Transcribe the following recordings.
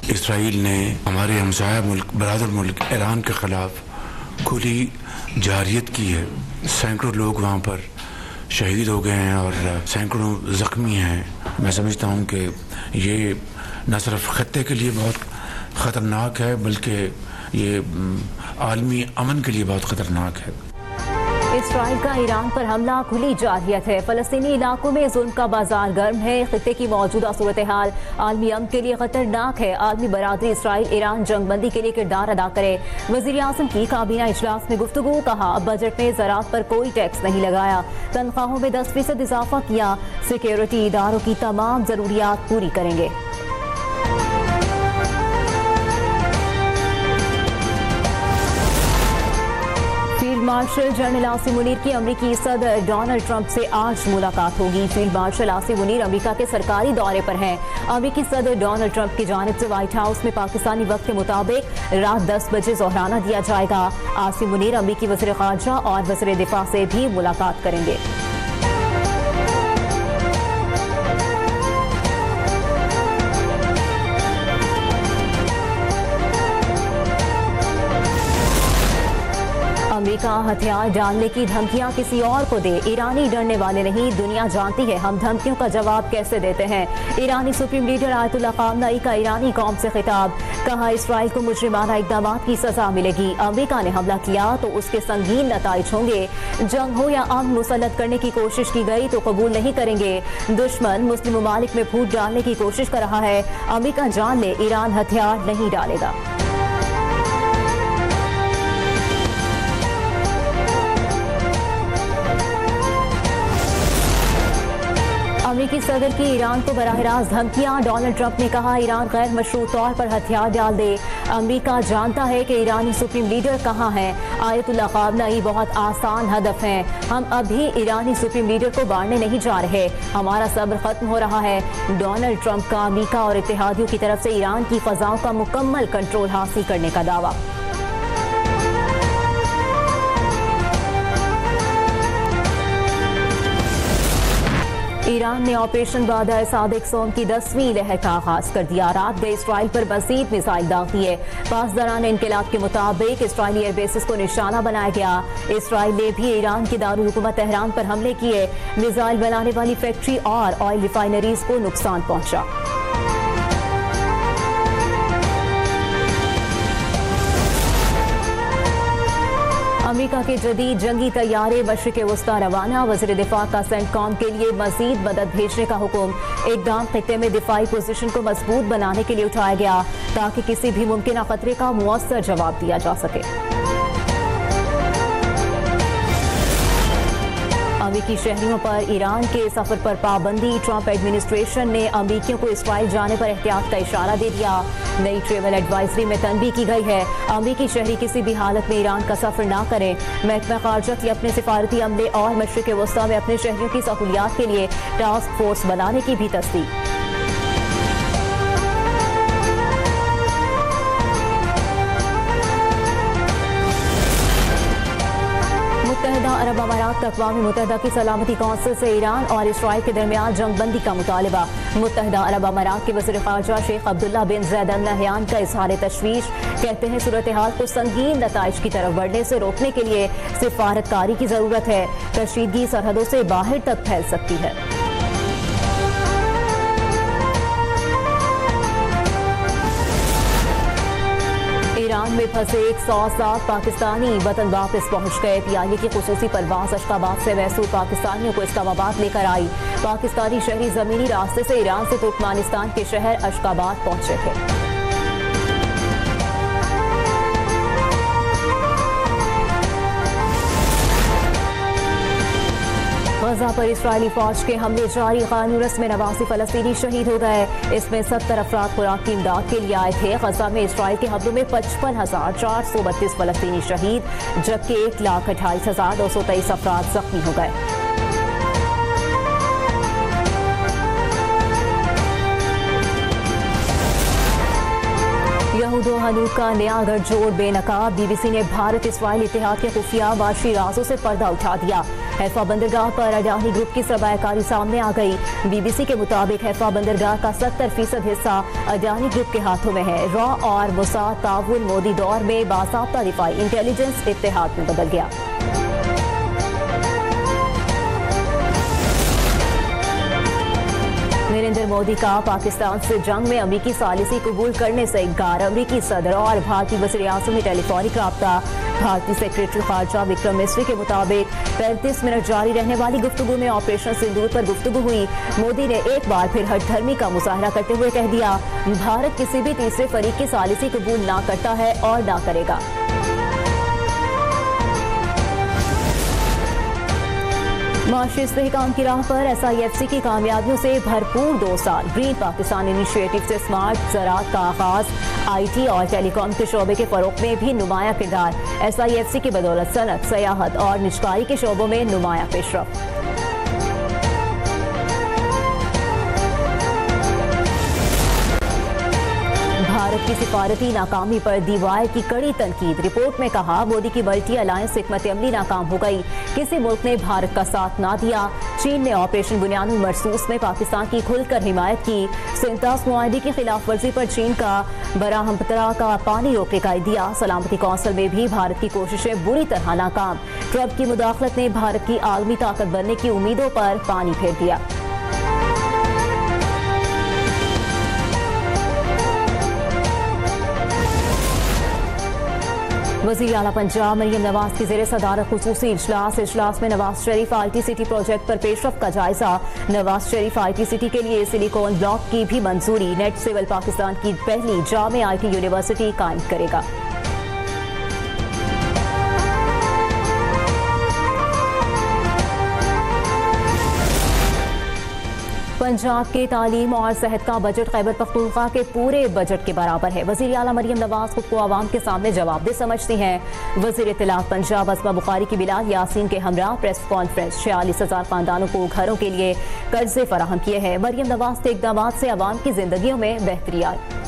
Israel ने हमारे हमसाया मुल्क बरादर मुल्क ईरान के ख़िलाफ़ खुली जारियत की है। सैकड़ों लोग वहाँ पर शहीद हो गए हैं और सैकड़ों ज़ख्मी हैं। मैं समझता हूँ कि ये न सिर्फ ख़त्ते के लिए बहुत ख़तरनाक है बल्कि ये आलमी अमन के लिए बहुत ख़तरनाक है। इसराइल का ईरान पर हमला खुली जारियत है। फ़लस्तीनी इलाकों में जुल्म का बाजार गर्म है। खित्ते की मौजूदा सूरत हाल आलमी अमन के लिए खतरनाक है। आलमी बरादरी इसराइल ईरान जंगबंदी के लिए किरदार अदा करे। वज़ीर आज़म की काबीना इजलास में गुफ्तगू। कहा बजट में ज़राअत पर कोई टैक्स नहीं लगाया। तनख्वाहों में 10% इजाफा किया। सिक्योरिटी इदारों की तमाम ज़रूरियात पूरी करेंगे। मार्शल जनरल आसिम मुनीर की अमेरिकी सदर डोनाल्ड ट्रंप से आज मुलाकात होगी। Field marshal Asim Munir America के सरकारी दौरे पर हैं। अमेरिकी सदर डोनाल्ड ट्रंप की जानिब से व्हाइट हाउस में पाकिस्तानी वक्त के मुताबिक रात 10 बजे ज़ोहराना दिया जाएगा। आसिम मुनीर अमेरिकी वज़ीर ख़ारजा और वज़ीर दिफा से भी मुलाकात करेंगे। अमेरिका हथियार डालने की धमकियां किसी और को दे, ईरानी डरने वाले नहीं। दुनिया जानती है हम धमकियों का जवाब कैसे देते हैं। ईरानी सुप्रीम लीडर आयतुल्लाह ख़ामनई का ईरानी कौम से खिताब। कहा इसराइल को मुजरिमाना इक़दामात की सजा मिलेगी। अमेरिका ने हमला किया तो उसके संगीन नताइज होंगे। जंग हो या अमन मुसल्लत करने की कोशिश की गई तो कबूल नहीं करेंगे। दुश्मन मुस्लिम ममालिक में फूट डालने की कोशिश कर रहा है। अमेरिका जान ले ईरान हथियार नहीं डालेगा। अमेरिकी सदर की ईरान को बराह रास्त धमकियां। डोनाल्ड ट्रंप ने कहा ईरान गैर मशरू तौर पर हथियार डाल दे। अमेरिका जानता है कि ईरानी सुप्रीम लीडर कहाँ हैं। आयतुल्लाह ख़ामनई बहुत आसान हदफ हैं। हम अभी ईरानी सुप्रीम लीडर को बाढ़ने नहीं जा रहे। हमारा सब्र खत्म हो रहा है। डोनाल्ड ट्रंप का अमेरिका और इत्तेहादियों की तरफ से ईरान की फ़ज़ाओं का मुकम्मल कंट्रोल हासिल करने का दावा। ईरान ने ऑपरेशन बादर सादिक सोम की 10वीं लहर का आगाज कर दिया। रात गए इसराइल पर मज़ीद मिसाइल दाग दिए। पासदारान इनकलाब के मुताबिक इसराइली एयरबेसेस को निशाना बनाया गया। इसराइल ने भी ईरान के दारुल हुकूमत तेहरान पर हमले किए। मिसाइल बनाने वाली फैक्ट्री और ऑयल रिफाइनरीज को नुकसान पहुंचा। अमेरिका के जदीद जंगी तैयारे मशरिक़ वस्ता रवाना। वज़ीर दिफा का सेंटकॉम के लिए मज़ीद मदद भेजने का हुक्म। इक़दाम खित्ते में दिफाई पोजीशन को मजबूत बनाने के लिए उठाया गया ताकि किसी भी मुमकिन खतरे का मुअस्सर जवाब दिया जा सके। अमेरिकी शहरियों पर ईरान के सफर पर पाबंदी। ट्रंप एडमिनिस्ट्रेशन ने अमेरिकियों को इसराइल जाने पर एहतियात का इशारा दे दिया। नई ट्रेवल एडवाइजरी में तनबीह की गई है अमेरिकी शहरी किसी भी हालत में ईरान का सफर ना करें। महकमा ख़ारजा की अपने सिफारती अमले और मशरिक़ वस्ता में अपने शहरियों की सहूलियात के लिए टास्क फोर्स बनाने की भी तस्दीक। मुत्तहिदा अरब अमारात का अक़वाम मुत्तहिदा की सलामती कौंसिल से ईरान और इसराइल के दरमियान जंगबंदी का मुतालबा। मुत्तहिदा अरब अमारात के वज़ीर ख़ारजा शेख अब्दुल्ला बिन ज़ैद अल नहयान का इज़हार तशवीश। कहते हैं सूरत हाल को संगीन नताइज की तरफ बढ़ने से रोकने के लिए सिफारतकारी की ज़रूरत है। कशीदगी सरहदों से बाहर तक फैल सकती है। ईरान में फंसे 107 पाकिस्तानी वतन वापस पहुंच गए। पीआईए की खुसूसी परवाज़ अशकाबाद से महसूर पाकिस्तानियों को इस्लामाबाद लेकर आई। पाकिस्तानी शहरी जमीनी रास्ते से ईरान से तुर्कमानिस्तान के शहर अशकाबाद पहुंचे थे। गजा पर इस्राइली फौज के हमले जारी। खान यूनिस में 89 फ़लस्तीनी शहीद हो गए। इसमें 70 अफराद खुराक की इमदाद के लिए आए थे। गजा में इस्राइल के हमलों में 55,432 फ़लस्तीनी शहीद जबकि 1,28,223 अफराद जख्मी हो गए। यहूद व हनूद का नया गठजोड़ बेनकाब। बीबीसी ने भारत इसराइल इत्तेहाद के खुफिया माशी राजों से पर्दा उठा दिया। हैफा बंदरगाह पर अडानी ग्रुप की सरमायाकारी सामने आ गई। बीबीसी के मुताबिक हैफा बंदरगाह का 70% हिस्सा अडानी ग्रुप के हाथों में है। रॉ और मोसाद ताउन मोदी दौर में बासाब्ता दिफाई इंटेलिजेंस इत्तेहाद में बदल गया। नरेंद्र मोदी का पाकिस्तान से जंग में अमेरिकी सालिसी कबूल करने से इनकार। अमेरिकी सदर और भारतीय वज़ीर-ए-आज़म में टेलीफोनिक राब्ता। भारतीय सेक्रेटरी खारजा विक्रम मिस्री के मुताबिक 35 मिनट जारी रहने वाली गुफ्तगू में ऑपरेशन सिंदूर पर गुफ्तगू हुई। मोदी ने एक बार फिर हठधर्मी का मुजाहरा करते हुए कह दिया, भारत किसी भी तीसरे फरीक की सालिसी कबूल ना करता है और ना करेगा। माशी इस्तेहकाम की राह पर SIFC की कामयाबियों से भरपूर 2 साल। ग्रीन पाकिस्तान इनिशिएटिव से स्मार्ट ज़राअत का आगाज। IT और टेलीकॉम के शोबे के फरोग में भी नुमाया किरदार। SIFC की बदौलत सनत, सयाहत और निजकारी के शोबों में नुमाया पेशरफ। भारत की सिफारती नाकामी पर DY की कड़ी तनकीद। रिपोर्ट में कहा, मोदी की मल्टी अलायंस हिकमत अमली नाकाम हो गई। किसी मुल्क ने भारत का साथ ना दिया। चीन ने ऑपरेशन बुनियानुल मरसूस में पाकिस्तान की खुलकर हिमायत की। सिंतास मुआहदे की खिलाफ वर्जी पर चीन का बराहमपतरा का पानी रोकने का दिया। सलामती कौंसिल में भी भारत की कोशिशें बुरी तरह नाकाम। ट्रंप की मुदाखलत ने भारत की आलमी ताकत बनने की उम्मीदों पर पानी फेर दिया। वज़ीर आला पंजाब मरियम नवाज की ज़ेर सदारत खुसूसी इजलास में Nawaz Sharif IT city project पर पेशरफ का जायजा। नवाज शरीफ IT सिटी के लिए सिलिकॉन ब्लॉक की भी मंजूरी। नेट सिविल पाकिस्तान की पहली जामे IT यूनिवर्सिटी कायम करेगा। पंजाब के तालीम और सेहत का बजट खैबर पख्तूनख्वा के पूरे बजट के बराबर है। वज़ीर आला मरियम नवाज खुद को आवाम के सामने जवाबदेह समझती हैं। वज़ीर इत्तलात पंजाब अस्मा बुखारी की बिलाल यासीन के हमरा प्रेस कॉन्फ्रेंस। 46,000 खानदानों को घरों के लिए कर्जे फराहम किए हैं। मरियम नवाज के इक़दामात से आवाम की जिंदगियों में बेहतरी आई।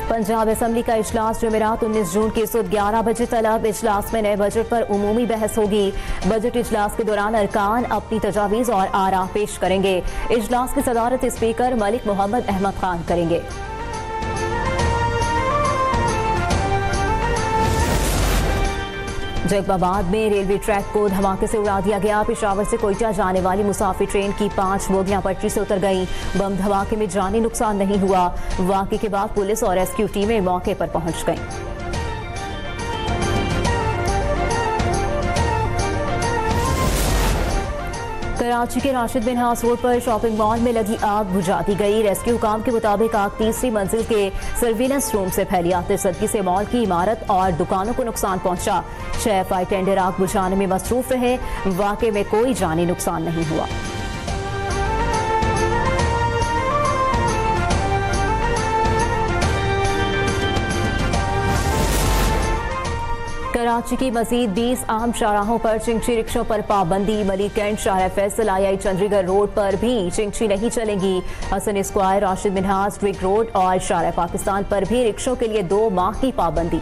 पंजाब असम्बली का इजलास जुमेरात 19 जून की सुबह 11 बजे तलब। इजलास में नए बजट पर उमूमी बहस होगी। बजट इजलास के दौरान अरकान अपनी तजावीज़ और आरा पेश करेंगे। इजलास की सदारत स्पीकर मलिक मोहम्मद अहमद खान करेंगे। जैकबाबाद में रेलवे ट्रैक को धमाके से उड़ा दिया गया। पेशावर से कोयटा जाने वाली मुसाफिर ट्रेन की 5 बोगियां पटरी से उतर गईं। बम धमाके में जानी नुकसान नहीं हुआ। वाक़े के बाद पुलिस और रेस्क्यू टीमें मौके पर पहुंच गईं। कराची के राशिद मिन्हास रोड पर शॉपिंग मॉल में लगी आग बुझा दी गई। रेस्क्यू काम के मुताबिक आग तीसरी मंजिल के सर्विलेंस रूम से फैली। आतिशबाजी से मॉल की इमारत और दुकानों को नुकसान पहुंचा। 6 फायर टेंडर आग बुझाने में मसरूफ रहे। वाक़े में कोई जानी नुकसान नहीं हुआ। कराची की मजीद 20 आम शाहराहों पर चिंची रिक्शों पर पाबंदी। Malir Cantt, Shah Faisal, II Chandigarh road पर भी चिंची नहीं चलेंगी। हसन स्क्वायर, राशिद मिन्हास, ट्रिक रोड और शाह पाकिस्तान पर भी रिक्शों के लिए 2 माह की पाबंदी।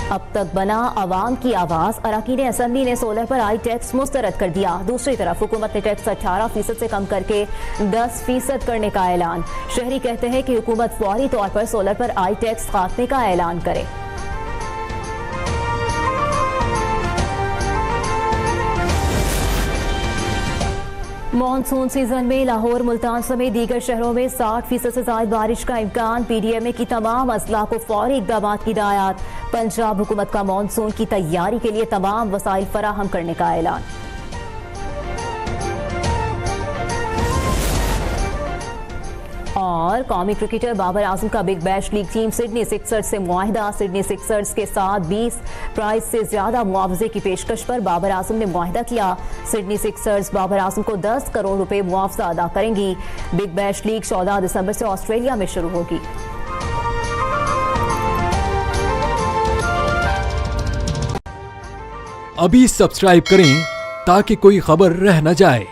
अब तक बना अवाम की आवाज। अरकान असम्बली ने सोलर पर आई टैक्स मुस्तरद कर दिया। दूसरी तरफ हुकूमत ने टैक्स 18% से कम करके 10% करने का ऐलान। शहरी कहते हैं कि हुकूमत फौरी तौर पर सोलर पर आई टैक्स खात्मे का ऐलान करे। मॉनसून सीजन में लाहौर, मुल्तान समेत दीगर शहरों में 60% से ज्यादा बारिश का इम्कान। PDMA की तमाम अजला को फौरी इक़दाम की हिदायत। पंजाब हुकूमत का मॉनसून की तैयारी के लिए तमाम वसाइल फराहम करने का ऐलान। और कौमी क्रिकेटर बाबर आजम का big bash league team Sydney Sixers से मुआहिदा। सिडनी सिक्सर्स के साथ 20 प्राइज से ज्यादा मुआवजे की पेशकश पर बाबर आजम ने मुआहिदा किया। सिडनी सिक्सर्स बाबर आजम को 10 करोड़ रुपए मुआवजा अदा करेंगी। बिग बैश लीग 14 दिसंबर से ऑस्ट्रेलिया में शुरू होगी। अभी सब्सक्राइब करें ताकि कोई खबर रह न जाए।